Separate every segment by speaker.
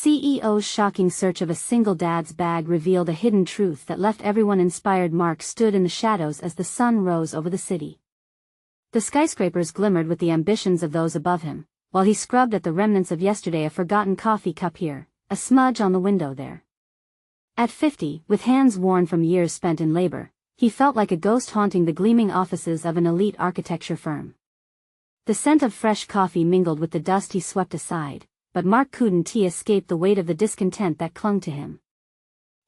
Speaker 1: CEO's shocking search of a single dad's bag revealed a hidden truth that left everyone inspired. Mark stood in the shadows as the sun rose over the city. The skyscrapers glimmered with the ambitions of those above him, while he scrubbed at the remnants of yesterday, a forgotten coffee cup here, a smudge on the window there. At 50, with hands worn from years spent in labor, he felt like a ghost haunting the gleaming offices of an elite architecture firm. The scent of fresh coffee mingled with the dust he swept aside, but Mark couldn't escape the weight of the discontent that clung to him.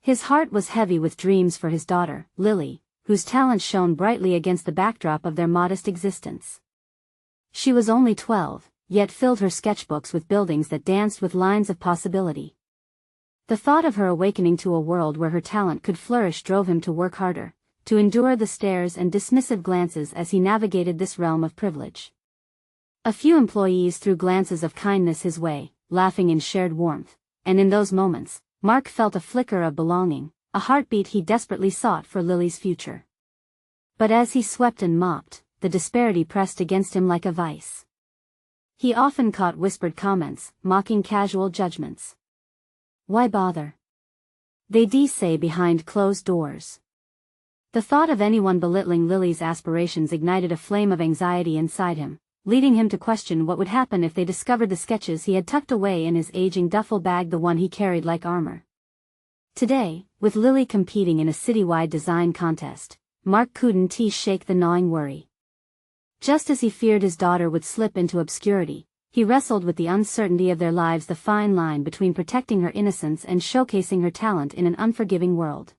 Speaker 1: His heart was heavy with dreams for his daughter, Lily, whose talent shone brightly against the backdrop of their modest existence. She was only 12, yet filled her sketchbooks with buildings that danced with lines of possibility. The thought of her awakening to a world where her talent could flourish drove him to work harder, to endure the stares and dismissive glances as he navigated this realm of privilege. A few employees threw glances of kindness his way, laughing in shared warmth, and in those moments, Mark felt a flicker of belonging, a heartbeat he desperately sought for Lily's future. But as he swept and mopped, the disparity pressed against him like a vice. He often caught whispered comments, mocking casual judgments. Why bother? They'd say behind closed doors. The thought of anyone belittling Lily's aspirations ignited a flame of anxiety inside him, leading him to question what would happen if they discovered the sketches he had tucked away in his aging duffel bag, the one he carried like armor. Today, with Lily competing in a citywide design contest, Mark couldn't shake the gnawing worry. Just as he feared his daughter would slip into obscurity, he wrestled with the uncertainty of their lives, the fine line between protecting her innocence and showcasing her talent in an unforgiving world.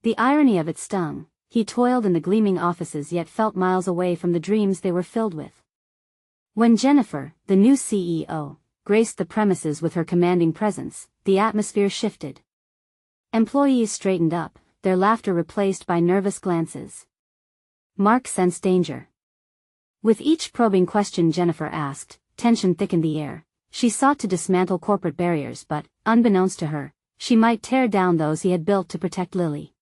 Speaker 1: The irony of it stung. He toiled in the gleaming offices yet felt miles away from the dreams they were filled with. When Jennifer, the new CEO, graced the premises with her commanding presence, the atmosphere shifted. Employees straightened up, their laughter replaced by nervous glances. Mark sensed danger. With each probing question Jennifer asked, tension thickened the air. She sought to dismantle corporate barriers, but, unbeknownst to her, she might tear down those he had built to protect Lily.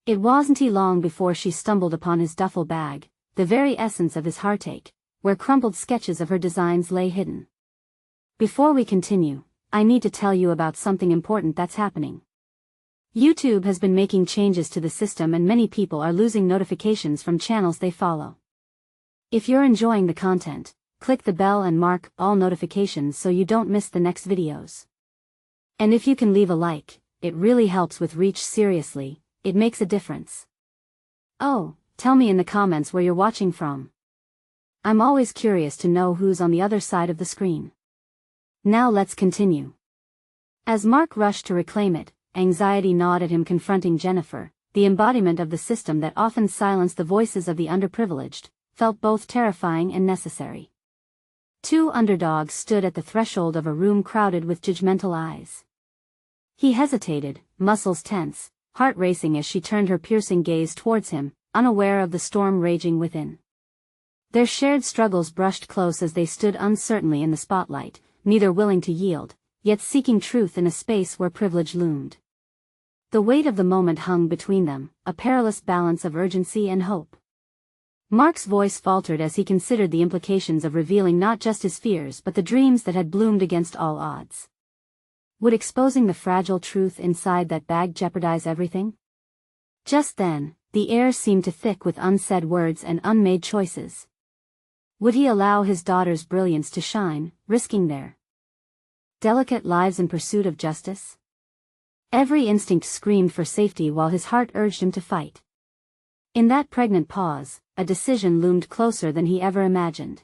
Speaker 1: It wasn't long before she stumbled upon his duffel bag, the very essence of his heartache, where crumpled sketches of her designs lay hidden. Before we continue, I need to tell you about something important that's happening. YouTube has been making changes to the system and many people are losing notifications from channels they follow. If you're enjoying the content, click the bell and mark all notifications so you don't miss the next videos. And if you can leave a like, it really helps with reach. Seriously, it makes a difference. Oh, tell me in the comments where you're watching from. I'm always curious to know who's on the other side of the screen. Now let's continue. As Mark rushed to reclaim it, anxiety gnawed at him, confronting Jennifer, the embodiment of the system that often silenced the voices of the underprivileged, felt both terrifying and necessary. Two underdogs stood at the threshold of a room crowded with judgmental eyes. He hesitated, muscles tense, heart racing as she turned her piercing gaze towards him, unaware of the storm raging within. Their shared struggles brushed close as they stood uncertainly in the spotlight, neither willing to yield, yet seeking truth in a space where privilege loomed. The weight of the moment hung between them, a perilous balance of urgency and hope. Mark's voice faltered as he considered the implications of revealing not just his fears but the dreams that had bloomed against all odds. Would exposing the fragile truth inside that bag jeopardize everything? Just then, the air seemed to thick with unsaid words and unmade choices. Would he allow his daughter's brilliance to shine, risking their delicate lives in pursuit of justice? Every instinct screamed for safety while his heart urged him to fight. In that pregnant pause, a decision loomed closer than he ever imagined.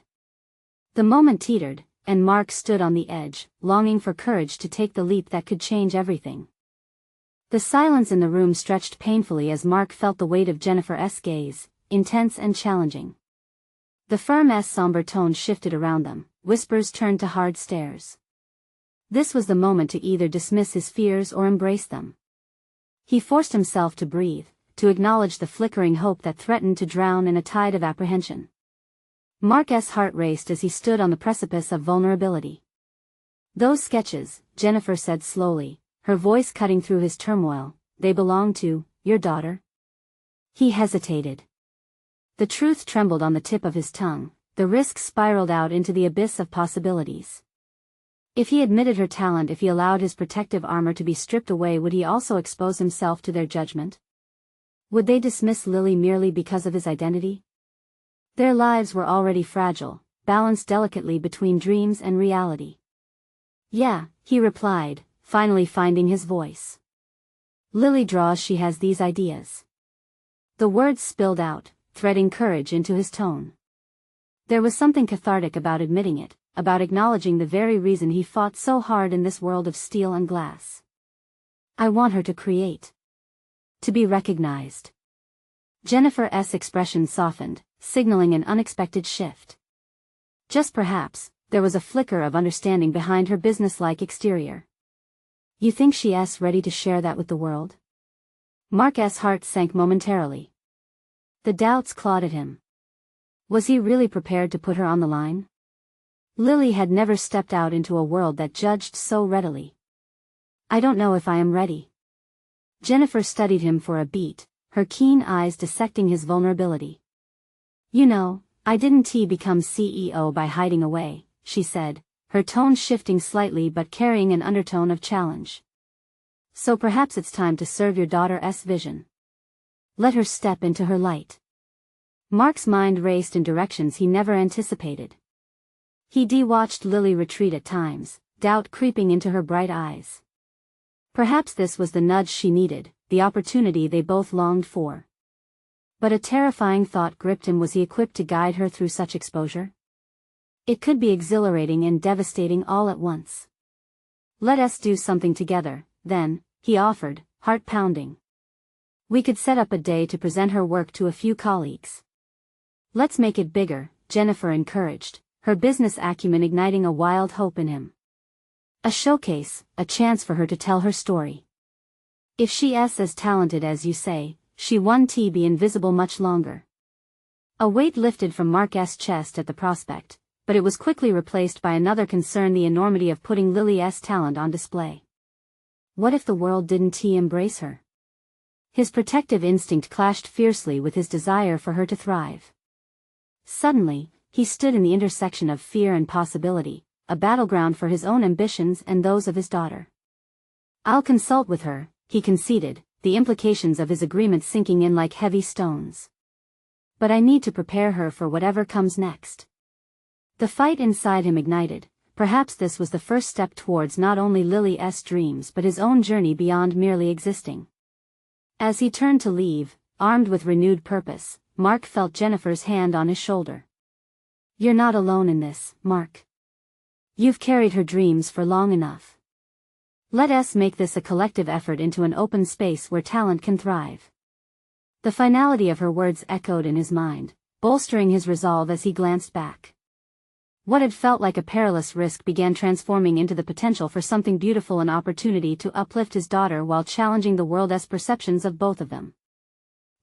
Speaker 1: The moment teetered, and Mark stood on the edge, longing for courage to take the leap that could change everything. The silence in the room stretched painfully as Mark felt the weight of Jennifer's gaze, intense and challenging. The firm's somber tone shifted around them, whispers turned to hard stares. This was the moment to either dismiss his fears or embrace them. He forced himself to breathe, to acknowledge the flickering hope that threatened to drown in a tide of apprehension. Mark's heart raced as he stood on the precipice of vulnerability. Those sketches, Jennifer said slowly, her voice cutting through his turmoil, they belong to your daughter? He hesitated. The truth trembled on the tip of his tongue, the risk spiraled out into the abyss of possibilities. If he admitted her talent, if he allowed his protective armor to be stripped away, would he also expose himself to their judgment? Would they dismiss Lily merely because of his identity? Their lives were already fragile, balanced delicately between dreams and reality. Yeah, he replied, finally finding his voice. Lily draws, she has these ideas. The words spilled out, threading courage into his tone. There was something cathartic about admitting it, about acknowledging the very reason he fought so hard in this world of steel and glass. I want her to create. To be recognized. Jennifer's expression softened, signaling an unexpected shift. Just perhaps, there was a flicker of understanding behind her businesslike exterior. You think she's ready to share that with the world? Mark's heart sank momentarily. The doubts clawed at him. Was he really prepared to put her on the line? Lily had never stepped out into a world that judged so readily. I don't know if I am ready. Jennifer studied him for a beat, her keen eyes dissecting his vulnerability. You know, I didn't become CEO by hiding away, she said, her tone shifting slightly but carrying an undertone of challenge. So perhaps it's time to serve your daughter's vision. Let her step into her light. Mark's mind raced in directions he never anticipated. He watched Lily retreat at times, doubt creeping into her bright eyes. Perhaps this was the nudge she needed, the opportunity they both longed for. But a terrifying thought gripped him. Was he equipped to guide her through such exposure? It could be exhilarating and devastating all at once. Let us do something together, then, he offered, heart-pounding. We could set up a day to present her work to a few colleagues. Let's make it bigger, Jennifer encouraged, her business acumen igniting a wild hope in him. A showcase, a chance for her to tell her story. If she's as talented as you say, she won't be invisible much longer. A weight lifted from Mark's chest at the prospect, but it was quickly replaced by another concern: the enormity of putting Lily's talent on display. What if the world didn't embrace her? His protective instinct clashed fiercely with his desire for her to thrive. Suddenly, he stood in the intersection of fear and possibility, a battleground for his own ambitions and those of his daughter. I'll consult with her, he conceded, the implications of his agreement sinking in like heavy stones. But I need to prepare her for whatever comes next. The fight inside him ignited. Perhaps this was the first step towards not only Lily's dreams but his own journey beyond merely existing. As he turned to leave, armed with renewed purpose, Mark felt Jennifer's hand on his shoulder. You're not alone in this, Mark. You've carried her dreams for long enough. Let us make this a collective effort into an open space where talent can thrive. The finality of her words echoed in his mind, bolstering his resolve as he glanced back. What had felt like a perilous risk began transforming into the potential for something beautiful, an opportunity to uplift his daughter while challenging the world's perceptions of both of them.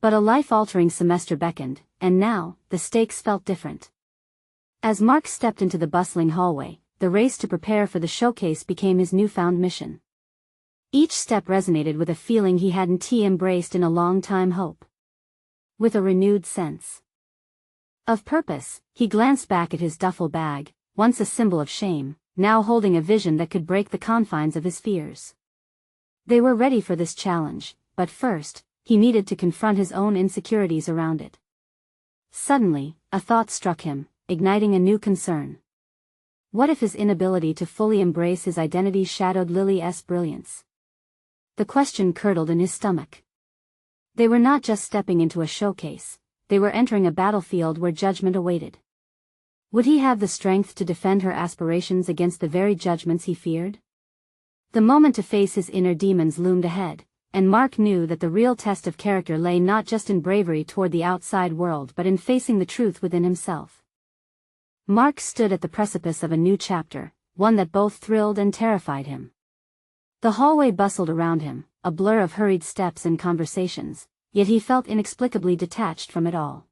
Speaker 1: But a life-altering semester beckoned, and now, the stakes felt different. As Mark stepped into the bustling hallway, the race to prepare for the showcase became his newfound mission. Each step resonated with a feeling he hadn't embraced in a long time: hope. With a renewed sense of purpose, he glanced back at his duffel bag, once a symbol of shame, now holding a vision that could break the confines of his fears. They were ready for this challenge, but first, he needed to confront his own insecurities around it. Suddenly, a thought struck him, igniting a new concern. What if his inability to fully embrace his identity shadowed Lily's brilliance? The question curdled in his stomach. They were not just stepping into a showcase, they were entering a battlefield where judgment awaited. Would he have the strength to defend her aspirations against the very judgments he feared? The moment to face his inner demons loomed ahead, and Mark knew that the real test of character lay not just in bravery toward the outside world but in facing the truth within himself. Mark stood at the precipice of a new chapter, one that both thrilled and terrified him. The hallway bustled around him, a blur of hurried steps and conversations, yet he felt inexplicably detached from it all.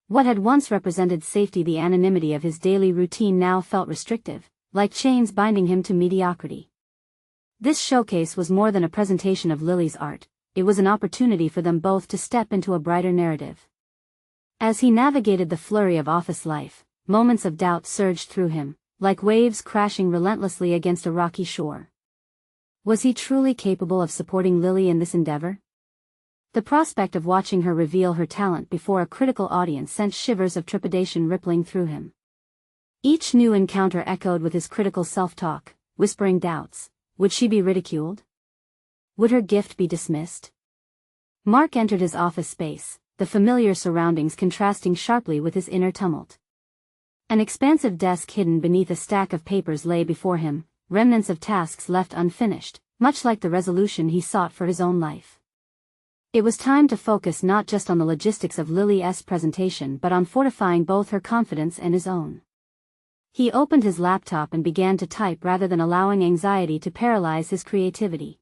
Speaker 1: What had once represented safety, the anonymity of his daily routine, now felt restrictive, like chains binding him to mediocrity. This showcase was more than a presentation of Lily's art, it was an opportunity for them both to step into a brighter narrative. As he navigated the flurry of office life, moments of doubt surged through him, like waves crashing relentlessly against a rocky shore. Was he truly capable of supporting Lily in this endeavor? The prospect of watching her reveal her talent before a critical audience sent shivers of trepidation rippling through him. Each new encounter echoed with his critical self-talk, whispering doubts. Would she be ridiculed? Would her gift be dismissed? Mark entered his office space, the familiar surroundings contrasting sharply with his inner tumult. An expansive desk hidden beneath a stack of papers lay before him, remnants of tasks left unfinished, much like the resolution he sought for his own life. It was time to focus not just on the logistics of Lily's presentation but on fortifying both her confidence and his own. He opened his laptop and began to type rather than allowing anxiety to paralyze his creativity.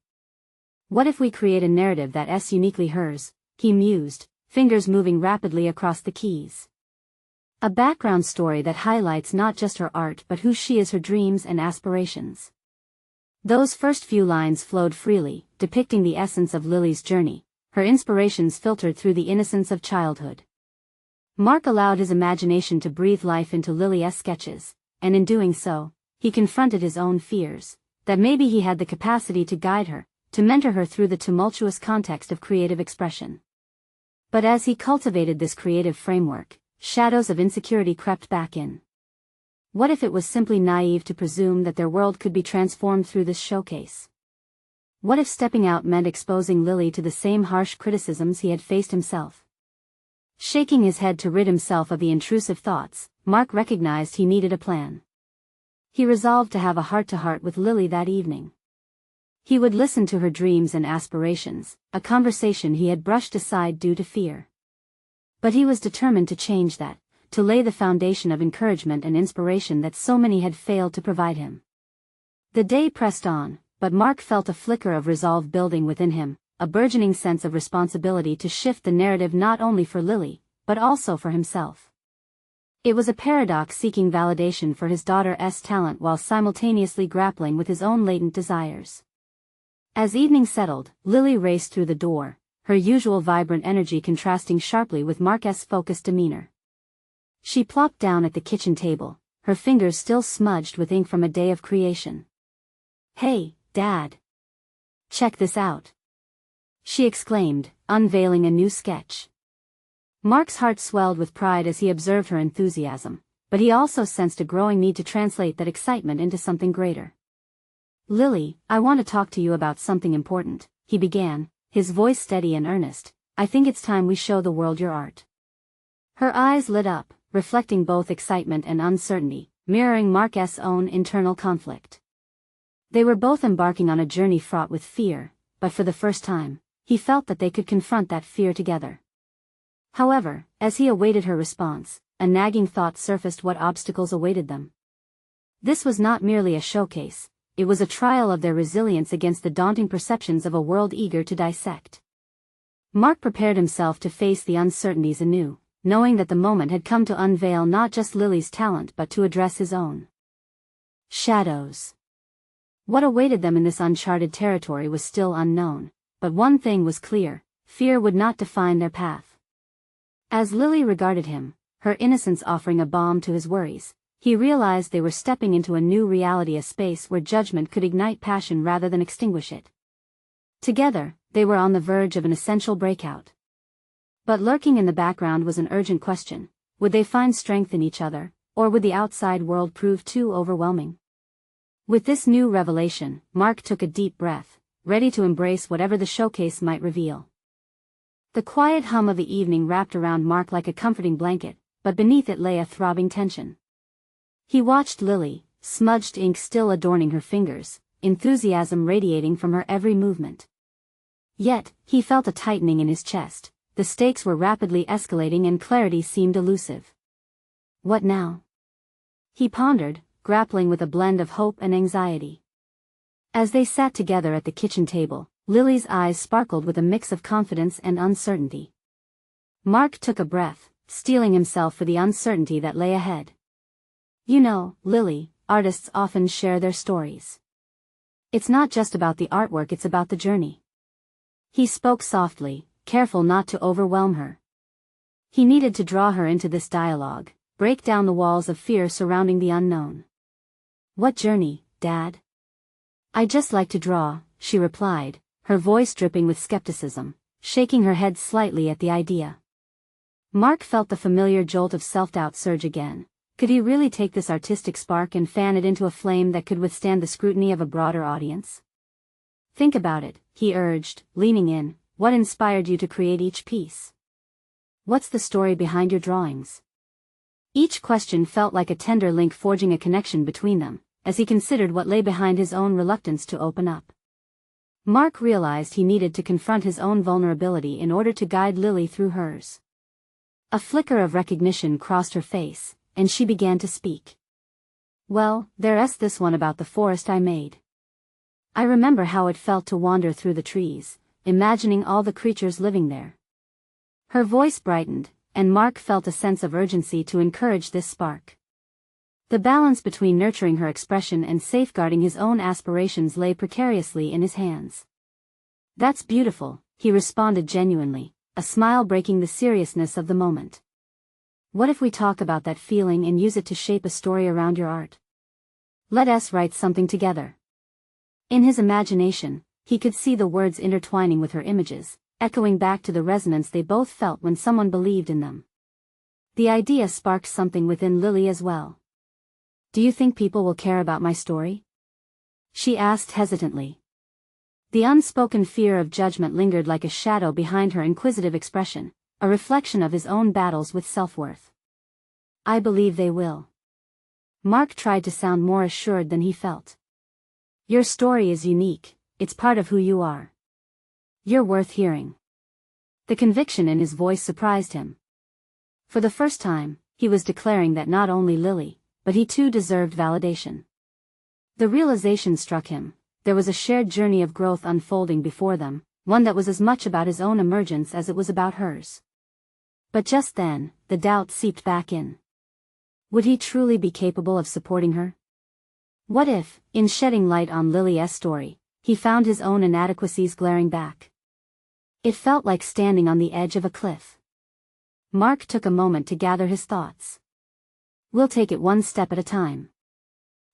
Speaker 1: What if we create a narrative that's uniquely hers, he mused, fingers moving rapidly across the keys. A background story that highlights not just her art but who she is, her dreams and aspirations. Those first few lines flowed freely, depicting the essence of Lily's journey, her inspirations filtered through the innocence of childhood. Mark allowed his imagination to breathe life into Lily's sketches, and in doing so, he confronted his own fears, that maybe he had the capacity to guide her, to mentor her through the tumultuous context of creative expression. But as he cultivated this creative framework, shadows of insecurity crept back in. What if it was simply naive to presume that their world could be transformed through this showcase? What if stepping out meant exposing Lily to the same harsh criticisms he had faced himself? Shaking his head to rid himself of the intrusive thoughts, Mark recognized he needed a plan. He resolved to have a heart-to-heart with Lily that evening. He would listen to her dreams and aspirations, a conversation he had brushed aside due to fear. But he was determined to change that, to lay the foundation of encouragement and inspiration that so many had failed to provide him. The day pressed on, but Mark felt a flicker of resolve building within him, a burgeoning sense of responsibility to shift the narrative not only for Lily, but also for himself. It was a paradox, seeking validation for his daughter's talent while simultaneously grappling with his own latent desires. As evening settled, Lily raced through the door, her usual vibrant energy contrasting sharply with Mark's focused demeanor. She plopped down at the kitchen table, her fingers still smudged with ink from a day of creation. "Hey, Dad. Check this out," she exclaimed, unveiling a new sketch. Mark's heart swelled with pride as he observed her enthusiasm, but he also sensed a growing need to translate that excitement into something greater. "Lily, I want to talk to you about something important," he began, his voice steady and earnest. "I think it's time we show the world your art." Her eyes lit up, reflecting both excitement and uncertainty, mirroring Mark's own internal conflict. They were both embarking on a journey fraught with fear, but for the first time, he felt that they could confront that fear together. However, as he awaited her response, a nagging thought surfaced: what obstacles awaited them? This was not merely a showcase, it was a trial of their resilience against the daunting perceptions of a world eager to dissect. Mark prepared himself to face the uncertainties anew, knowing that the moment had come to unveil not just Lily's talent but to address his own. Shadows. What awaited them in this uncharted territory was still unknown, but one thing was clear: fear would not define their path. As Lily regarded him, her innocence offering a balm to his worries, he realized they were stepping into a new reality, a space where judgment could ignite passion rather than extinguish it. Together, they were on the verge of an essential breakout. But lurking in the background was an urgent question: would they find strength in each other, or would the outside world prove too overwhelming? With this new revelation, Mark took a deep breath, ready to embrace whatever the showcase might reveal. The quiet hum of the evening wrapped around Mark like a comforting blanket, but beneath it lay a throbbing tension. He watched Lily, smudged ink still adorning her fingers, enthusiasm radiating from her every movement. Yet, he felt a tightening in his chest. The stakes were rapidly escalating and clarity seemed elusive. What now? He pondered, grappling with a blend of hope and anxiety. As they sat together at the kitchen table, Lily's eyes sparkled with a mix of confidence and uncertainty. Mark took a breath, steeling himself for the uncertainty that lay ahead. "You know, Lily, artists often share their stories. It's not just about the artwork, it's about the journey." He spoke softly, careful not to overwhelm her. He needed to draw her into this dialogue, break down the walls of fear surrounding the unknown. What journey, Dad? I just like to draw, she replied, her voice dripping with skepticism, shaking her head slightly at the idea. Mark felt the familiar jolt of self-doubt surge again. Could he really take this artistic spark and fan it into a flame that could withstand the scrutiny of a broader audience? Think about it, he urged, leaning in. What inspired you to create each piece? What's the story behind your drawings? Each question felt like a tender link forging a connection between them, as he considered what lay behind his own reluctance to open up. Mark realized he needed to confront his own vulnerability in order to guide Lily through hers. A flicker of recognition crossed her face, and she began to speak. Well, there's this one about the forest I made. I remember how it felt to wander through the trees, imagining all the creatures living there. Her voice brightened, and Mark felt a sense of urgency to encourage this spark. The balance between nurturing her expression and safeguarding his own aspirations lay precariously in his hands. That's beautiful, he responded genuinely, a smile breaking the seriousness of the moment. What if we talk about that feeling and use it to shape a story around your art? Let us write something together. In his imagination, he could see the words intertwining with her images, echoing back to the resonance they both felt when someone believed in them. The idea sparked something within Lily as well. Do you think people will care about my story? She asked hesitantly. The unspoken fear of judgment lingered like a shadow behind her inquisitive expression, a reflection of his own battles with self-worth. I believe they will. Mark tried to sound more assured than he felt. Your story is unique, it's part of who you are. You're worth hearing. The conviction in his voice surprised him. For the first time, he was declaring that not only Lily, but he too deserved validation. The realization struck him. There was a shared journey of growth unfolding before them, one that was as much about his own emergence as it was about hers. But just then, the doubt seeped back in. Would he truly be capable of supporting her? What if, in shedding light on Lily's story, he found his own inadequacies glaring back? It felt like standing on the edge of a cliff. Mark took a moment to gather his thoughts. We'll take it one step at a time.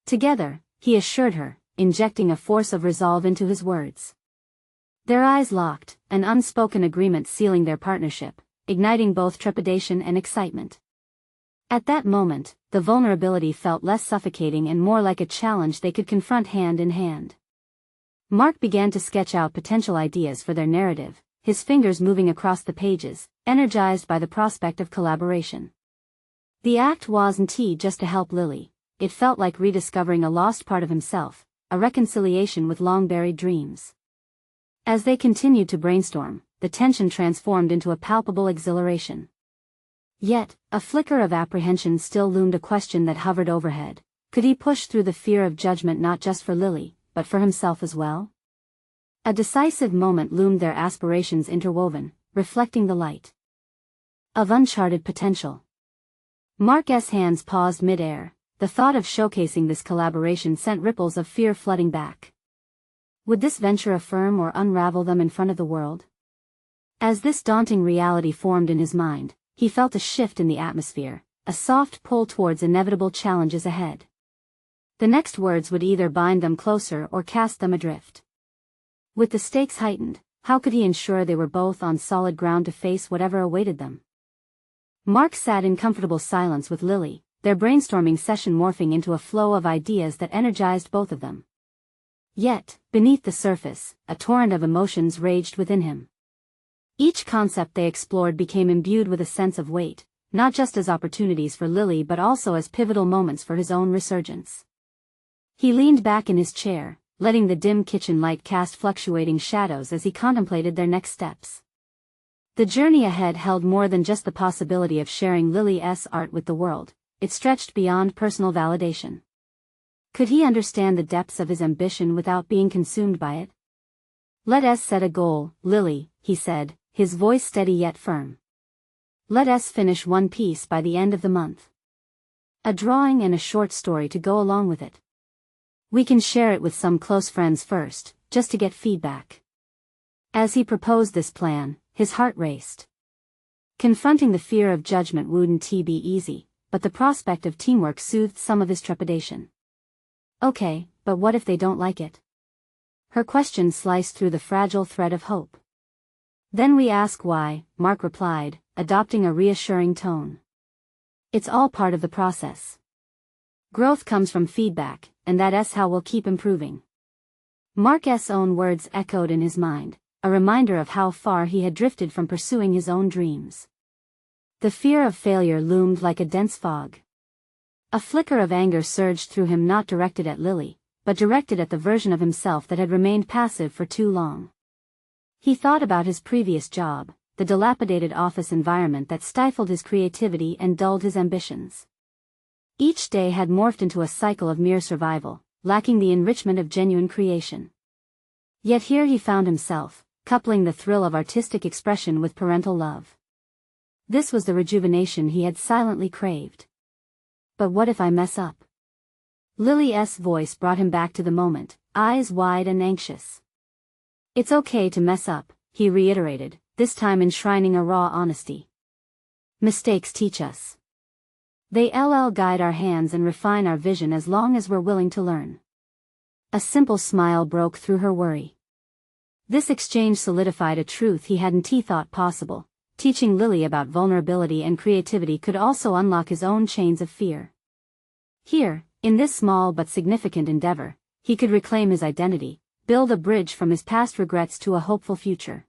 Speaker 1: Together, he assured her, injecting a force of resolve into his words. Their eyes locked, an unspoken agreement sealing their partnership, igniting both trepidation and excitement. At that moment, the vulnerability felt less suffocating and more like a challenge they could confront hand in hand. Mark began to sketch out potential ideas for their narrative, his fingers moving across the pages, energized by the prospect of collaboration. The act wasn't just to help Lily, it felt like rediscovering a lost part of himself, a reconciliation with long-buried dreams. As they continued to brainstorm, the tension transformed into a palpable exhilaration. Yet, a flicker of apprehension still loomed, a question that hovered overhead. Could he push through the fear of judgment not just for Lily, but for himself as well? A decisive moment loomed, their aspirations interwoven, reflecting the light of uncharted potential. Mark's hands paused mid-air. The thought of showcasing this collaboration sent ripples of fear flooding back. Would this venture affirm or unravel them in front of the world? As this daunting reality formed in his mind, he felt a shift in the atmosphere, a soft pull towards inevitable challenges ahead. The next words would either bind them closer or cast them adrift. With the stakes heightened, how could he ensure they were both on solid ground to face whatever awaited them? Mark sat in comfortable silence with Lily, their brainstorming session morphing into a flow of ideas that energized both of them. Yet, beneath the surface, a torrent of emotions raged within him. Each concept they explored became imbued with a sense of weight, not just as opportunities for Lily but also as pivotal moments for his own resurgence. He leaned back in his chair, letting the dim kitchen light cast fluctuating shadows as he contemplated their next steps. The journey ahead held more than just the possibility of sharing Lily's art with the world. It stretched beyond personal validation. Could he understand the depths of his ambition without being consumed by it? Let us set a goal, Lily, he said, his voice steady yet firm. Let us finish one piece by the end of the month. A drawing and a short story to go along with it. We can share it with some close friends first, just to get feedback. As he proposed this plan, his heart raced. Confronting the fear of judgment wouldn't be easy, but the prospect of teamwork soothed some of his trepidation. Okay, but what if they don't like it? Her question sliced through the fragile thread of hope. Then we ask why, Mark replied, adopting a reassuring tone. It's all part of the process. Growth comes from feedback, and that's how we'll keep improving. Mark's own words echoed in his mind, a reminder of how far he had drifted from pursuing his own dreams. The fear of failure loomed like a dense fog. A flicker of anger surged through him, not directed at Lily, but directed at the version of himself that had remained passive for too long. He thought about his previous job, the dilapidated office environment that stifled his creativity and dulled his ambitions. Each day had morphed into a cycle of mere survival, lacking the enrichment of genuine creation. Yet here he found himself, coupling the thrill of artistic expression with parental love. This was the rejuvenation he had silently craved. But what if I mess up? Lily's voice brought him back to the moment, eyes wide and anxious. It's okay to mess up, he reiterated, this time enshrining a raw honesty. Mistakes teach us. They guide our hands and refine our vision as long as we're willing to learn. A simple smile broke through her worry. This exchange solidified a truth he hadn't thought possible. Teaching Lily about vulnerability and creativity could also unlock his own chains of fear. Here, in this small but significant endeavor, he could reclaim his identity, build a bridge from his past regrets to a hopeful future.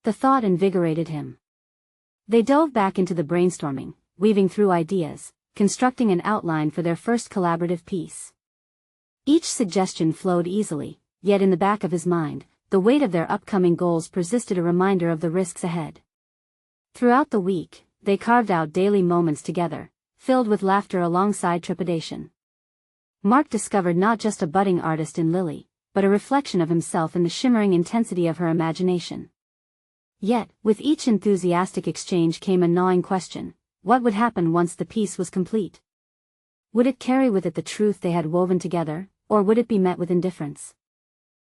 Speaker 1: The thought invigorated him. They dove back into the brainstorming, weaving through ideas, constructing an outline for their first collaborative piece. Each suggestion flowed easily, yet in the back of his mind, the weight of their upcoming goals persisted, a reminder of the risks ahead. Throughout the week, they carved out daily moments together, filled with laughter alongside trepidation. Mark discovered not just a budding artist in Lily, but a reflection of himself in the shimmering intensity of her imagination. Yet, with each enthusiastic exchange came a gnawing question: what would happen once the piece was complete? Would it carry with it the truth they had woven together, or would it be met with indifference?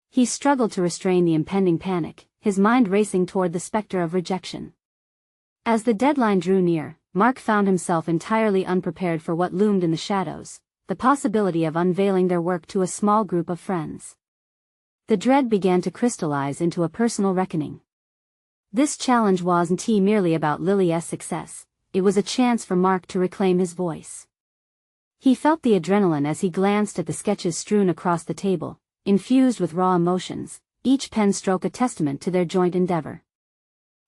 Speaker 1: He struggled to restrain the impending panic, his mind racing toward the specter of rejection. As the deadline drew near, Mark found himself entirely unprepared for what loomed in the shadows, the possibility of unveiling their work to a small group of friends. The dread began to crystallize into a personal reckoning. This challenge wasn't merely about Lily's success, it was a chance for Mark to reclaim his voice. He felt the adrenaline as he glanced at the sketches strewn across the table, infused with raw emotions, each pen stroke a testament to their joint endeavor.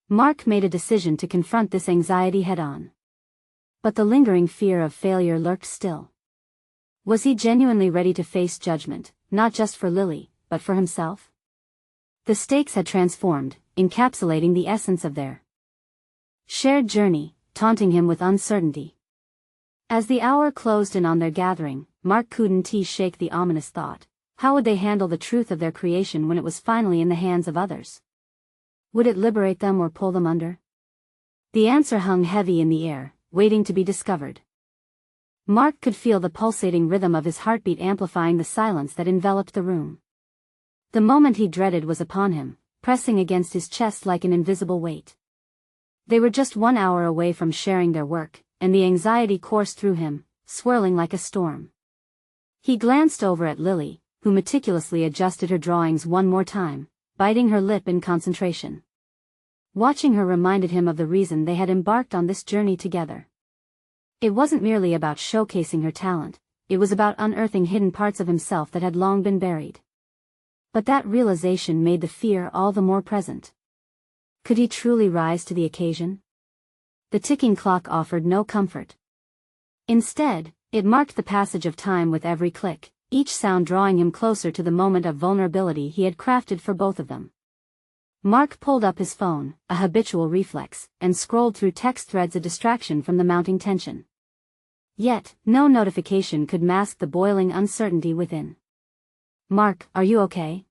Speaker 1: Mark made a decision to confront this anxiety head-on. But the lingering fear of failure lurked still. Was he genuinely ready to face judgment, not just for Lily, but for himself? The stakes had transformed, encapsulating the essence of their shared journey, taunting him with uncertainty. As the hour closed in on their gathering, Mark couldn't shake the ominous thought: how would they handle the truth of their creation when it was finally in the hands of others? Would it liberate them or pull them under? The answer hung heavy in the air, waiting to be discovered. Mark could feel the pulsating rhythm of his heartbeat amplifying the silence that enveloped the room. The moment he dreaded was upon him, pressing against his chest like an invisible weight. They were just 1 hour away from sharing their work, and the anxiety coursed through him, swirling like a storm. He glanced over at Lily, who meticulously adjusted her drawings one more time, biting her lip in concentration. Watching her reminded him of the reason they had embarked on this journey together. It wasn't merely about showcasing her talent, it was about unearthing hidden parts of himself that had long been buried. But that realization made the fear all the more present. Could he truly rise to the occasion? The ticking clock offered no comfort. Instead, it marked the passage of time with every click, each sound drawing him closer to the moment of vulnerability he had crafted for both of them. Mark pulled up his phone, a habitual reflex, and scrolled through text threads, a distraction from the mounting tension. Yet, no notification could mask the boiling uncertainty within. "Mark, are you okay?"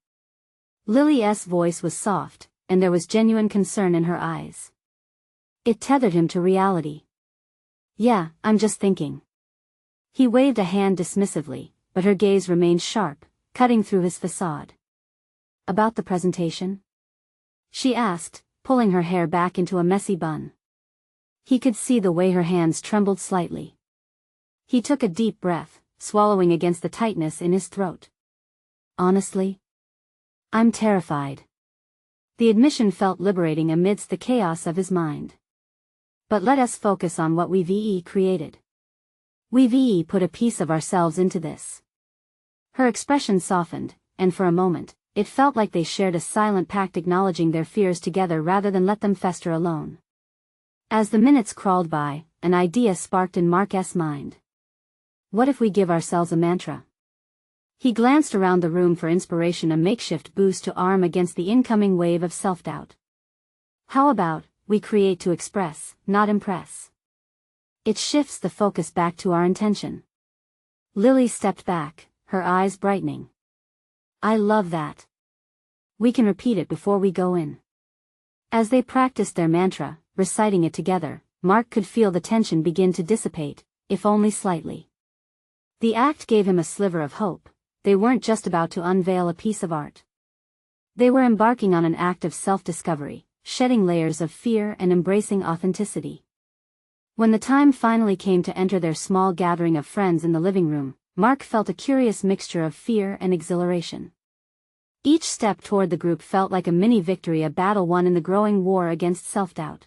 Speaker 1: Lily's voice was soft, and there was genuine concern in her eyes. It tethered him to reality. "Yeah, I'm just thinking." He waved a hand dismissively, but her gaze remained sharp, cutting through his facade. "About the presentation?" she asked, pulling her hair back into a messy bun. He could see the way her hands trembled slightly. He took a deep breath, swallowing against the tightness in his throat. Honestly, I'm terrified. The admission felt liberating amidst the chaos of his mind. But let us focus on what we created. We put a piece of ourselves into this. Her expression softened, and for a moment, it felt like they shared a silent pact, acknowledging their fears together rather than let them fester alone. As the minutes crawled by, an idea sparked in Mark's mind. What if we give ourselves a mantra? He glanced around the room for inspiration, a makeshift boost to arm against the incoming wave of self-doubt. How about, we create to express, not impress? It shifts the focus back to our intention. Lily stepped back, her eyes brightening. I love that. We can repeat it before we go in. As they practiced their mantra, reciting it together, Mark could feel the tension begin to dissipate, if only slightly. The act gave him a sliver of hope. They weren't just about to unveil a piece of art. They were embarking on an act of self-discovery, shedding layers of fear and embracing authenticity. When the time finally came to enter their small gathering of friends in the living room, Mark felt a curious mixture of fear and exhilaration. Each step toward the group felt like a mini-victory, a battle won in the growing war against self-doubt.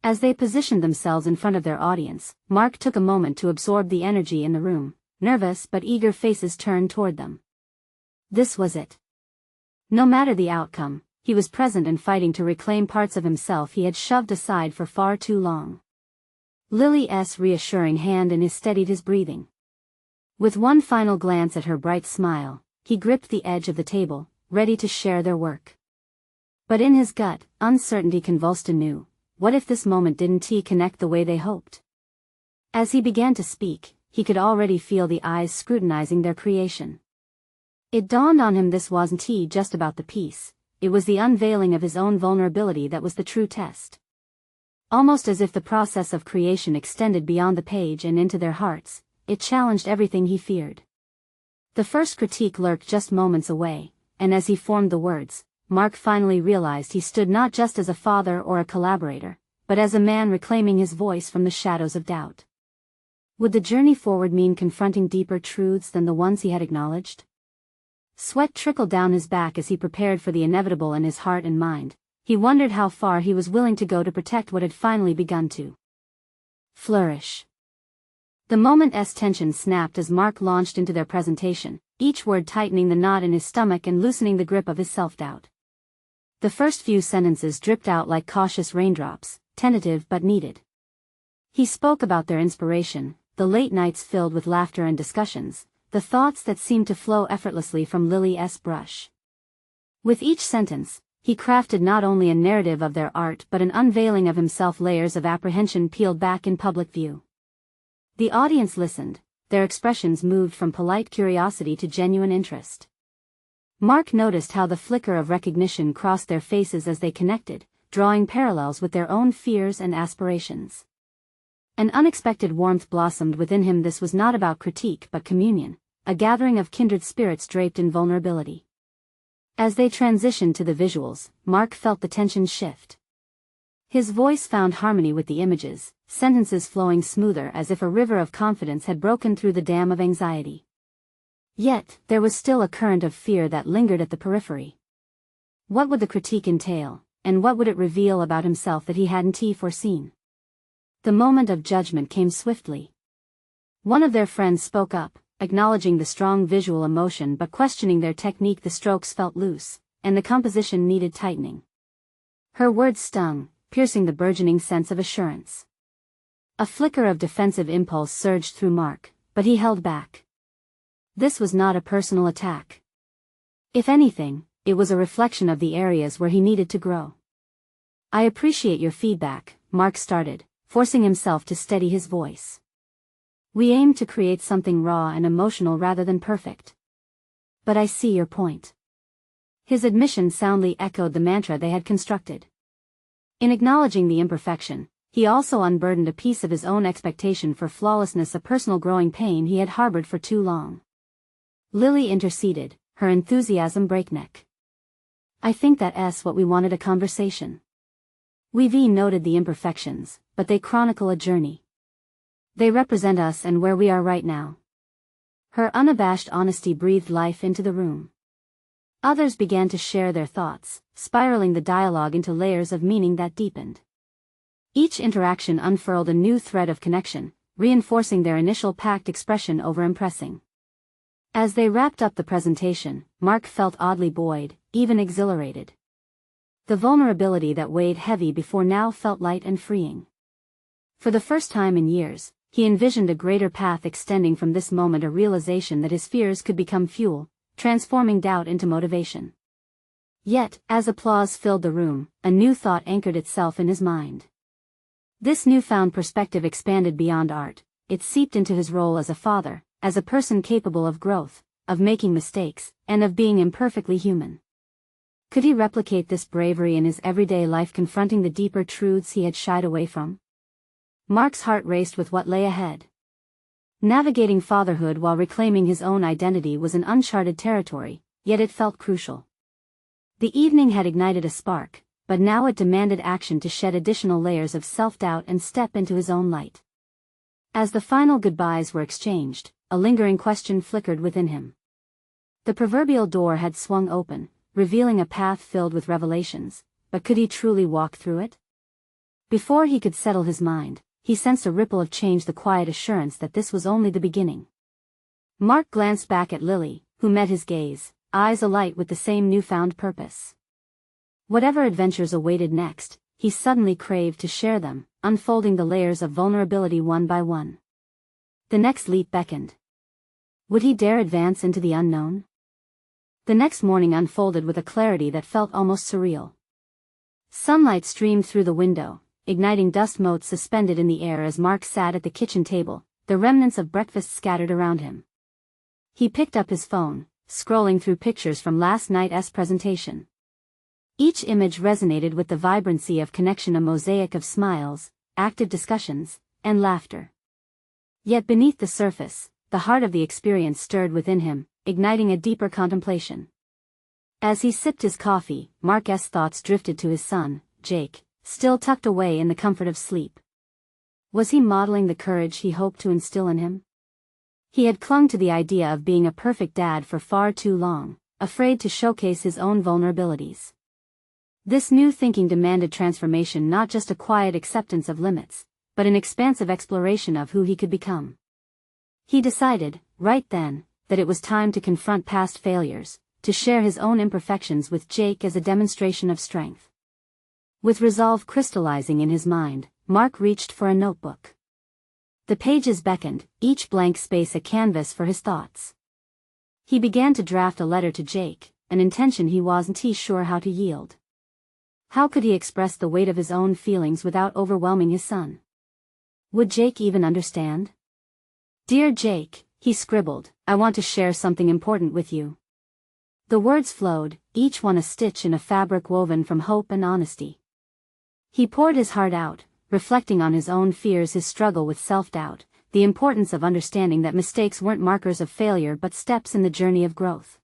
Speaker 1: As they positioned themselves in front of their audience, Mark took a moment to absorb the energy in the room. Nervous but eager faces turned toward them. This was it. No matter the outcome, he was present and fighting to reclaim parts of himself he had shoved aside for far too long. Lily's reassuring hand in his steadied his breathing. With one final glance at her bright smile, he gripped the edge of the table, ready to share their work. But in his gut, uncertainty convulsed anew. What if this moment didn't connect the way they hoped? As he began to speak, he could already feel the eyes scrutinizing their creation. It dawned on him this wasn't just about the piece, it was the unveiling of his own vulnerability that was the true test. Almost as if the process of creation extended beyond the page and into their hearts, it challenged everything he feared. The first critique lurked just moments away, and as he formed the words, Mark finally realized he stood not just as a father or a collaborator, but as a man reclaiming his voice from the shadows of doubt. Would the journey forward mean confronting deeper truths than the ones he had acknowledged? Sweat trickled down his back as he prepared for the inevitable in his heart and mind. He wondered how far he was willing to go to protect what had finally begun to flourish. The moment's tension snapped as Mark launched into their presentation, each word tightening the knot in his stomach and loosening the grip of his self-doubt. The first few sentences dripped out like cautious raindrops, tentative but needed. He spoke about their inspiration, the late nights filled with laughter and discussions, the thoughts that seemed to flow effortlessly from Lily's brush. With each sentence, he crafted not only a narrative of their art but an unveiling of himself, layers of apprehension peeled back in public view. The audience listened, their expressions moved from polite curiosity to genuine interest. Mark noticed how the flicker of recognition crossed their faces as they connected, drawing parallels with their own fears and aspirations. An unexpected warmth blossomed within him. This was not about critique but communion, a gathering of kindred spirits draped in vulnerability. As they transitioned to the visuals, Mark felt the tension shift. His voice found harmony with the images, sentences flowing smoother as if a river of confidence had broken through the dam of anxiety. Yet, there was still a current of fear that lingered at the periphery. What would the critique entail, and what would it reveal about himself that he hadn't foreseen? The moment of judgment came swiftly. One of their friends spoke up, acknowledging the strong visual emotion but questioning their technique. The strokes felt loose, and the composition needed tightening. Her words stung, piercing the burgeoning sense of assurance. A flicker of defensive impulse surged through Mark, but he held back. This was not a personal attack. If anything, it was a reflection of the areas where he needed to grow. I appreciate your feedback, Mark started, forcing himself to steady his voice. We aim to create something raw and emotional rather than perfect. But I see your point. His admission soundly echoed the mantra they had constructed. In acknowledging the imperfection, he also unburdened a piece of his own expectation for flawlessness, a personal growing pain he had harbored for too long. Lily interceded, her enthusiasm breakneck. I think that's what we wanted, a conversation. We've noted the imperfections, but they chronicle a journey. They represent us and where we are right now. Her unabashed honesty breathed life into the room. Others began to share their thoughts, spiraling the dialogue into layers of meaning that deepened. Each interaction unfurled a new thread of connection, reinforcing their initial packed expression over impressing. As they wrapped up the presentation, Mark felt oddly buoyed, even exhilarated. The vulnerability that weighed heavy before now felt light and freeing. For the first time in years, he envisioned a greater path extending from this moment, a realization that his fears could become fuel, transforming doubt into motivation. Yet, as applause filled the room, a new thought anchored itself in his mind. This newfound perspective expanded beyond art. It seeped into his role as a father, as a person capable of growth, of making mistakes, and of being imperfectly human. Could he replicate this bravery in his everyday life, confronting the deeper truths he had shied away from? Mark's heart raced with what lay ahead. Navigating fatherhood while reclaiming his own identity was an uncharted territory, yet it felt crucial. The evening had ignited a spark, but now it demanded action to shed additional layers of self-doubt and step into his own light. As the final goodbyes were exchanged, a lingering question flickered within him. The proverbial door had swung open, revealing a path filled with revelations, but could he truly walk through it? Before he could settle his mind, he sensed a ripple of change, the quiet assurance that this was only the beginning. Mark glanced back at Lily, who met his gaze, eyes alight with the same newfound purpose. Whatever adventures awaited next, he suddenly craved to share them, unfolding the layers of vulnerability one by one. The next leap beckoned. Would he dare advance into the unknown? The next morning unfolded with a clarity that felt almost surreal. Sunlight streamed through the window, igniting dust motes suspended in the air as Mark sat at the kitchen table, the remnants of breakfast scattered around him. He picked up his phone, scrolling through pictures from last night's presentation. Each image resonated with the vibrancy of connection, a mosaic of smiles, active discussions, and laughter. Yet beneath the surface, the heart of the experience stirred within him, igniting a deeper contemplation. As he sipped his coffee, Mark's thoughts drifted to his son, Jake, still tucked away in the comfort of sleep. Was he modeling the courage he hoped to instill in him? He had clung to the idea of being a perfect dad for far too long, afraid to showcase his own vulnerabilities. This new thinking demanded transformation, not just a quiet acceptance of limits, but an expansive exploration of who he could become. He decided, right then, that it was time to confront past failures, to share his own imperfections with Jake as a demonstration of strength. With resolve crystallizing in his mind, Mark reached for a notebook. The pages beckoned, each blank space a canvas for his thoughts. He began to draft a letter to Jake, an intention he wasn't sure how to yield. How could he express the weight of his own feelings without overwhelming his son? Would Jake even understand? "Dear Jake," he scribbled, "I want to share something important with you." The words flowed, each one a stitch in a fabric woven from hope and honesty. He poured his heart out, reflecting on his own fears, his struggle with self-doubt, the importance of understanding that mistakes weren't markers of failure but steps in the journey of growth.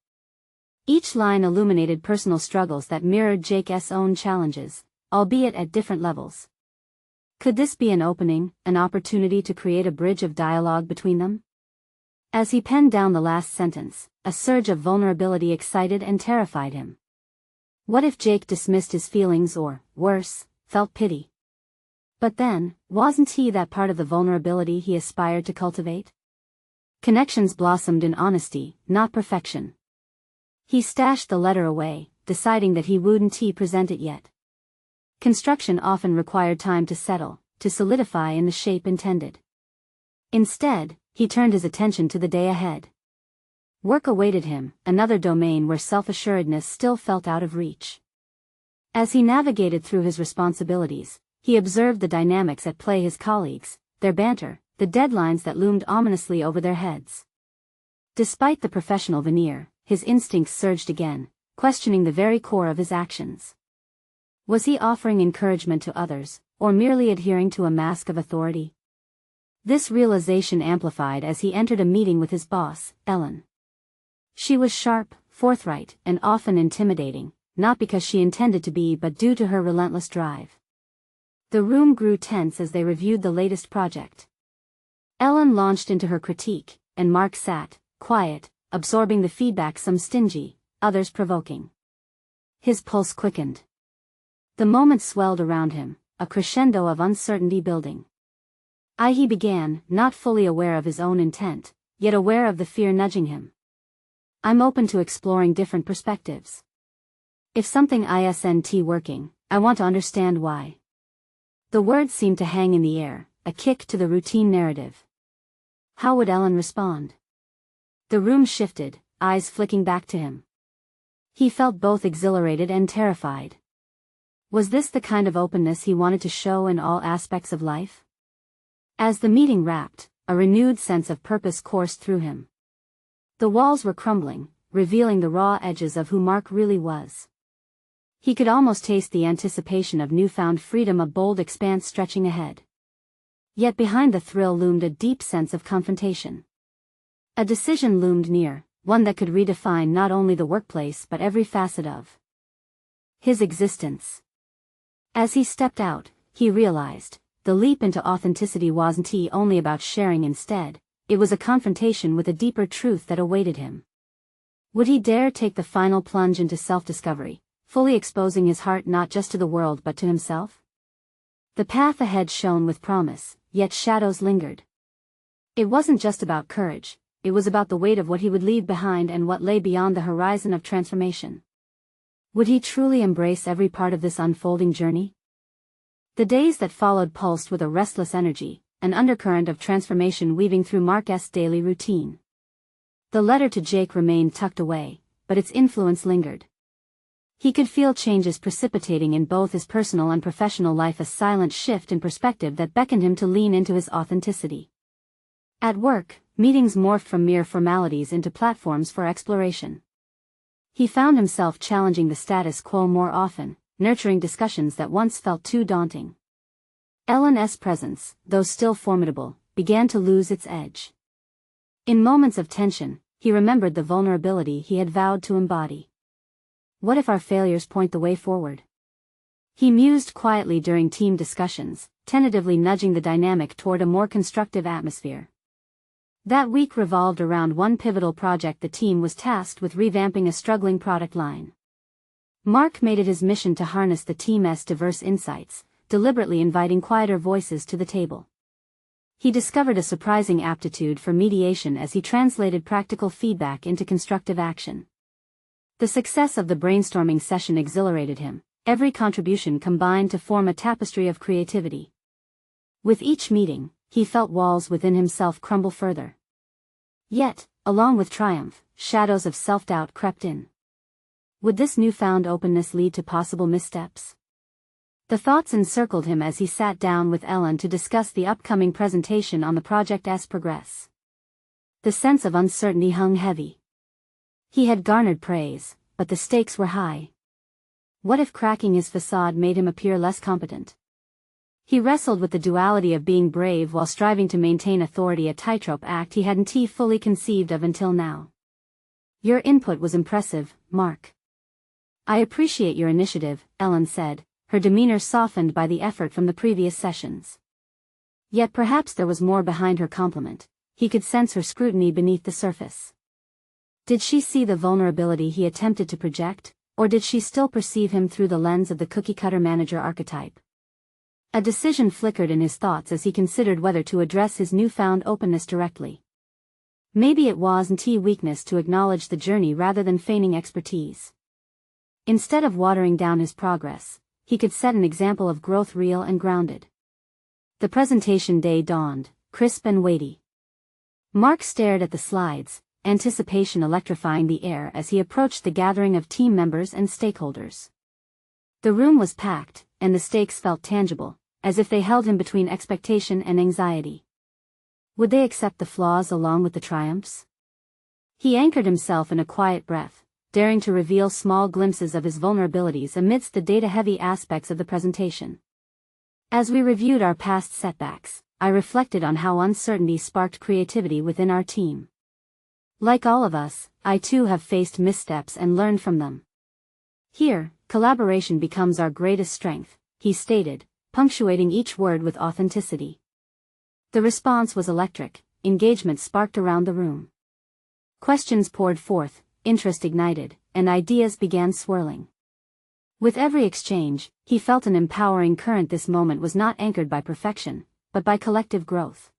Speaker 1: Each line illuminated personal struggles that mirrored Jake's own challenges, albeit at different levels. Could this be an opening, an opportunity to create a bridge of dialogue between them? As he penned down the last sentence, a surge of vulnerability excited and terrified him. What if Jake dismissed his feelings or, worse, felt pity? But then, wasn't he that part of the vulnerability he aspired to cultivate? Connections blossomed in honesty, not perfection. He stashed the letter away, deciding that he wouldn't present it yet. Construction often required time to settle, to solidify in the shape intended. Instead, he turned his attention to the day ahead. Work awaited him, another domain where self-assuredness still felt out of reach. As he navigated through his responsibilities, he observed the dynamics at play: his colleagues, their banter, the deadlines that loomed ominously over their heads. Despite the professional veneer, his instincts surged again, questioning the very core of his actions. Was he offering encouragement to others, or merely adhering to a mask of authority? This realization amplified as he entered a meeting with his boss, Ellen. She was sharp, forthright, and often intimidating, not because she intended to be but due to her relentless drive. The room grew tense as they reviewed the latest project. Ellen launched into her critique, and Mark sat, quiet, absorbing the feedback, some stingy, others provoking. His pulse quickened. The moment swelled around him, a crescendo of uncertainty building. He began, not fully aware of his own intent, yet aware of the fear nudging him. I'm open to exploring different perspectives. If something isn't working, I want to understand why. The words seemed to hang in the air, a kick to the routine narrative. How would Ellen respond? The room shifted, eyes flicking back to him. He felt both exhilarated and terrified. Was this the kind of openness he wanted to show in all aspects of life? As the meeting wrapped, a renewed sense of purpose coursed through him. The walls were crumbling, revealing the raw edges of who Mark really was. He could almost taste the anticipation of newfound freedom, a bold expanse stretching ahead. Yet behind the thrill loomed a deep sense of confrontation. A decision loomed near, one that could redefine not only the workplace but every facet of his existence. As he stepped out, he realized, the leap into authenticity wasn't only about sharing. Instead, it was a confrontation with a deeper truth that awaited him. Would he dare take the final plunge into self-discovery, fully exposing his heart not just to the world but to himself? The path ahead shone with promise, yet shadows lingered. It wasn't just about courage, it was about the weight of what he would leave behind and what lay beyond the horizon of transformation. Would he truly embrace every part of this unfolding journey? The days that followed pulsed with a restless energy, an undercurrent of transformation weaving through Mark's daily routine. The letter to Jake remained tucked away, but its influence lingered. He could feel changes precipitating in both his personal and professional life, a silent shift in perspective that beckoned him to lean into his authenticity. At work, meetings morphed from mere formalities into platforms for exploration. He found himself challenging the status quo more often, nurturing discussions that once felt too daunting. Ellen's presence, though still formidable, began to lose its edge. In moments of tension, he remembered the vulnerability he had vowed to embody. What if our failures point the way forward? He mused quietly during team discussions, tentatively nudging the dynamic toward a more constructive atmosphere. That week revolved around one pivotal project. The team was tasked with revamping a struggling product line. Mark made it his mission to harness the team's diverse insights, deliberately inviting quieter voices to the table. He discovered a surprising aptitude for mediation as he translated practical feedback into constructive action. The success of the brainstorming session exhilarated him. Every contribution combined to form a tapestry of creativity. With each meeting, he felt walls within himself crumble further. Yet, along with triumph, shadows of self-doubt crept in. Would this newfound openness lead to possible missteps? The thoughts encircled him as he sat down with Ellen to discuss the upcoming presentation on the project's progress. The sense of uncertainty hung heavy. He had garnered praise, but the stakes were high. What if cracking his facade made him appear less competent? He wrestled with the duality of being brave while striving to maintain authority, a tightrope act he hadn't fully conceived of until now. Your input was impressive, Mark. I appreciate your initiative, Ellen said, her demeanor softened by the effort from the previous sessions. Yet perhaps there was more behind her compliment. He could sense her scrutiny beneath the surface. Did she see the vulnerability he attempted to project, or did she still perceive him through the lens of the cookie-cutter manager archetype? A decision flickered in his thoughts as he considered whether to address his newfound openness directly. Maybe it wasn't weakness to acknowledge the journey rather than feigning expertise. Instead of watering down his progress, he could set an example of growth, real and grounded. The presentation day dawned, crisp and weighty. Mark stared at the slides, anticipation electrifying the air as he approached the gathering of team members and stakeholders. The room was packed, and the stakes felt tangible, as if they held him between expectation and anxiety. Would they accept the flaws along with the triumphs? He anchored himself in a quiet breath, daring to reveal small glimpses of his vulnerabilities amidst the data-heavy aspects of the presentation. As we reviewed our past setbacks, I reflected on how uncertainty sparked creativity within our team. Like all of us, I too have faced missteps and learned from them. Here, collaboration becomes our greatest strength, he stated, punctuating each word with authenticity. The response was electric, engagement sparked around the room. Questions poured forth, interest ignited, and ideas began swirling. With every exchange, he felt an empowering current. This moment was not anchored by perfection, but by collective growth.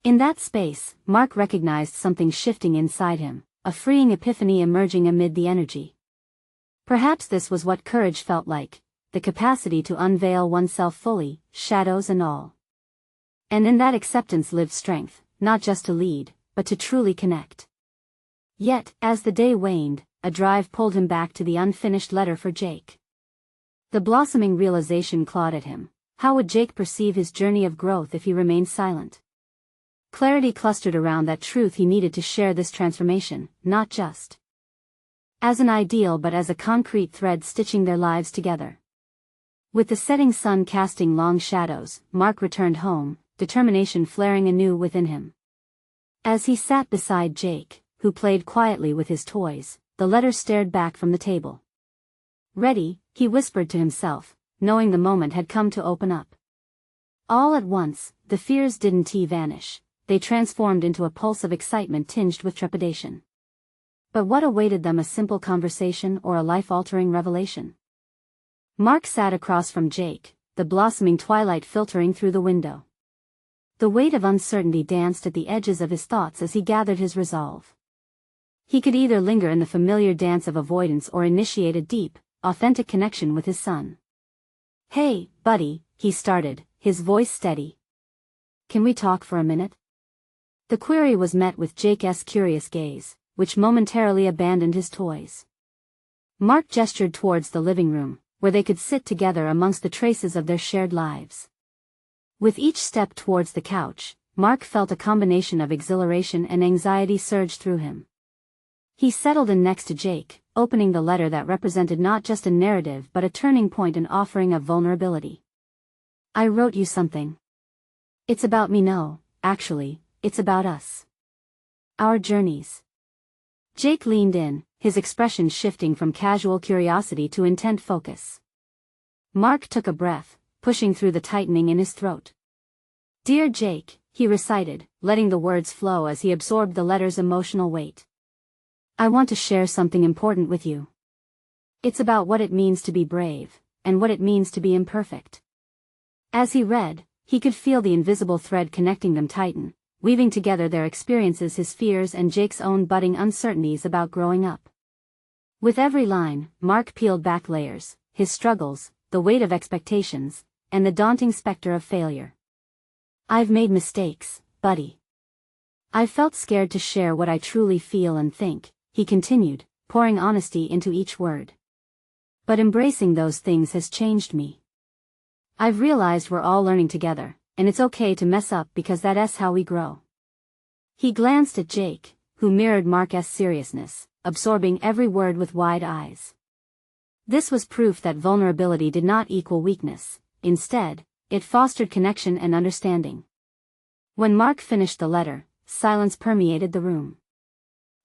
Speaker 1: In that space, Mark recognized something shifting inside him, a freeing epiphany emerging amid the energy. Perhaps this was what courage felt like, the capacity to unveil oneself fully, shadows and all. And in that acceptance lived strength, not just to lead, but to truly connect. Yet, as the day waned, a drive pulled him back to the unfinished letter for Jake. The blossoming realization clawed at him. How would Jake perceive his journey of growth if he remained silent? Clarity clustered around that truth. He needed to share this transformation, not just as an ideal but as a concrete thread stitching their lives together. With the setting sun casting long shadows, Mark returned home, determination flaring anew within him. As he sat beside Jake, who played quietly with his toys, the letter stared back from the table. Ready, he whispered to himself, knowing the moment had come to open up. All at once, the fears didn't vanish, they transformed into a pulse of excitement tinged with trepidation. But what awaited them? A simple conversation or a life-altering revelation? Mark sat across from Jake, the blossoming twilight filtering through the window. The weight of uncertainty danced at the edges of his thoughts as he gathered his resolve. He could either linger in the familiar dance of avoidance or initiate a deep, authentic connection with his son. "Hey, buddy," he started, his voice steady. "Can we talk for a minute?" The query was met with Jake's curious gaze, which momentarily abandoned his toys. Mark gestured towards the living room, where they could sit together amongst the traces of their shared lives. With each step towards the couch, Mark felt a combination of exhilaration and anxiety surge through him. He settled in next to Jake, opening the letter that represented not just a narrative but a turning point, an offering of vulnerability. "I wrote you something. It's about me. No, actually, it's about us. Our journeys." Jake leaned in, his expression shifting from casual curiosity to intent focus. Mark took a breath, pushing through the tightening in his throat. "Dear Jake," he recited, letting the words flow as he absorbed the letter's emotional weight. "I want to share something important with you. It's about what it means to be brave, and what it means to be imperfect." As he read, he could feel the invisible thread connecting them tighten, weaving together their experiences, his fears and Jake's own budding uncertainties about growing up. With every line, Mark peeled back layers, his struggles, the weight of expectations, and the daunting specter of failure. "I've made mistakes, buddy. I've felt scared to share what I truly feel and think," he continued, pouring honesty into each word. "But embracing those things has changed me. I've realized we're all learning together, and it's okay to mess up because that's how we grow." He glanced at Jake, who mirrored Mark's seriousness, absorbing every word with wide eyes. This was proof that vulnerability did not equal weakness. Instead, it fostered connection and understanding. When Mark finished the letter, silence permeated the room.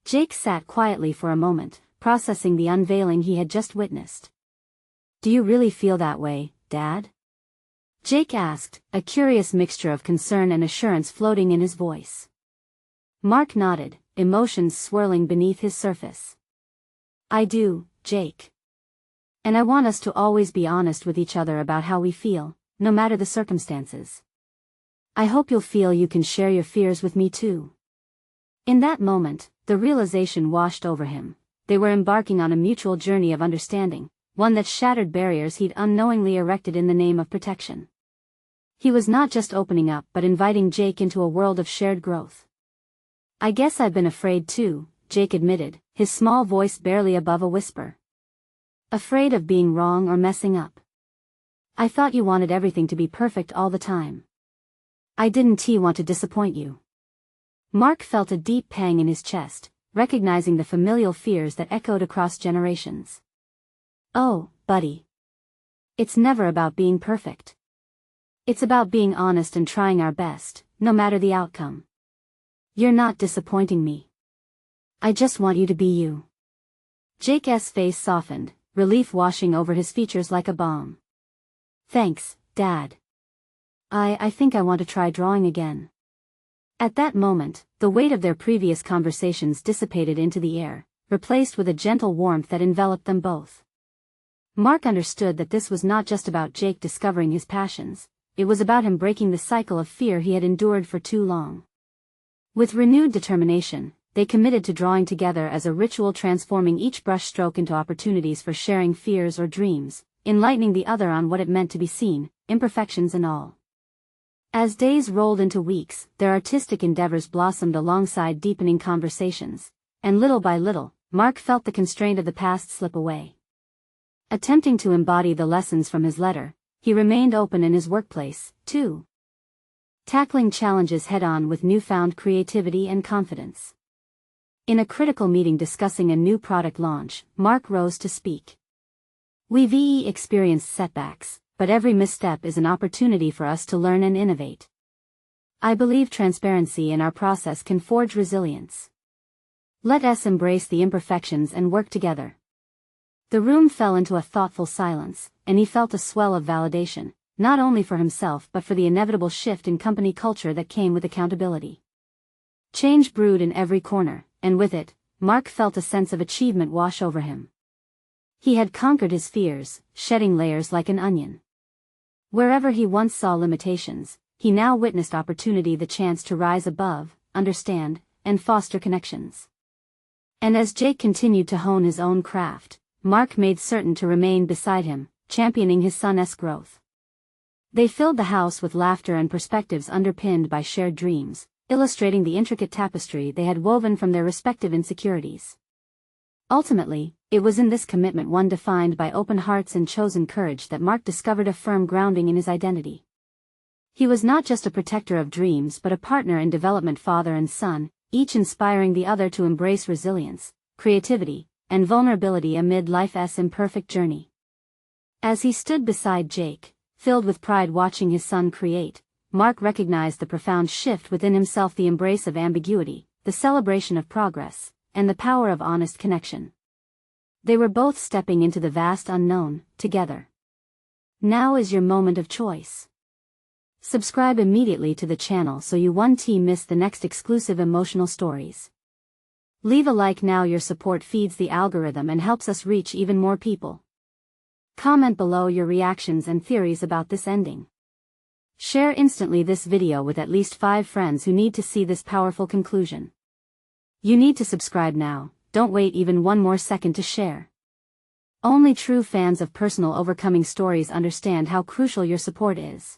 Speaker 1: Jake sat quietly for a moment, processing the unveiling he had just witnessed. "Do you really feel that way, Dad?" Jake asked, a curious mixture of concern and assurance floating in his voice. Mark nodded, emotions swirling beneath his surface. "I do, Jake. And I want us to always be honest with each other about how we feel, no matter the circumstances. I hope you'll feel you can share your fears with me too." In that moment, the realization washed over him. They were embarking on a mutual journey of understanding, one that shattered barriers he'd unknowingly erected in the name of protection. He was not just opening up but inviting Jake into a world of shared growth. "I guess I've been afraid too," Jake admitted, his small voice barely above a whisper. "Afraid of being wrong or messing up. I thought you wanted everything to be perfect all the time. I didn't want to disappoint you." Mark felt a deep pang in his chest, recognizing the familial fears that echoed across generations. "Oh, buddy. It's never about being perfect. It's about being honest and trying our best, no matter the outcome. You're not disappointing me. I just want you to be you." Jake's face softened, relief washing over his features like a balm. "Thanks, Dad. I think I want to try drawing again." At that moment, the weight of their previous conversations dissipated into the air, replaced with a gentle warmth that enveloped them both. Mark understood that this was not just about Jake discovering his passions, it was about him breaking the cycle of fear he had endured for too long. With renewed determination, they committed to drawing together as a ritual, transforming each brushstroke into opportunities for sharing fears or dreams, enlightening the other on what it meant to be seen, imperfections and all. As days rolled into weeks, their artistic endeavors blossomed alongside deepening conversations, and little by little, Mark felt the constraint of the past slip away. Attempting to embody the lessons from his letter, he remained open in his workplace, too, tackling challenges head-on with newfound creativity and confidence. In a critical meeting discussing a new product launch, Mark rose to speak. "We've experienced setbacks, but every misstep is an opportunity for us to learn and innovate. I believe transparency in our process can forge resilience. Let us embrace the imperfections and work together." The room fell into a thoughtful silence, and he felt a swell of validation, not only for himself but for the inevitable shift in company culture that came with accountability. Change brewed in every corner, and with it, Mark felt a sense of achievement wash over him. He had conquered his fears, shedding layers like an onion. Wherever he once saw limitations, he now witnessed opportunity, the chance to rise above, understand, and foster connections. And as Jake continued to hone his own craft, Mark made certain to remain beside him, championing his son's growth. They filled the house with laughter and perspectives underpinned by shared dreams, illustrating the intricate tapestry they had woven from their respective insecurities. Ultimately, it was in this commitment, one defined by open hearts and chosen courage, that Mark discovered a firm grounding in his identity. He was not just a protector of dreams but a partner in development, father and son, each inspiring the other to embrace resilience, creativity, and vulnerability amid life's imperfect journey. As he stood beside Jake, filled with pride watching his son create, Mark recognized the profound shift within himself, the embrace of ambiguity, the celebration of progress, and the power of honest connection. They were both stepping into the vast unknown, together. Now is your moment of choice. Subscribe immediately to the channel so you won't miss the next exclusive emotional stories. Leave a like now, your support feeds the algorithm and helps us reach even more people. Comment below your reactions and theories about this ending. Share instantly this video with at least 5 friends who need to see this powerful conclusion. You need to subscribe now, don't wait even one more second to share. Only true fans of personal overcoming stories understand how crucial your support is.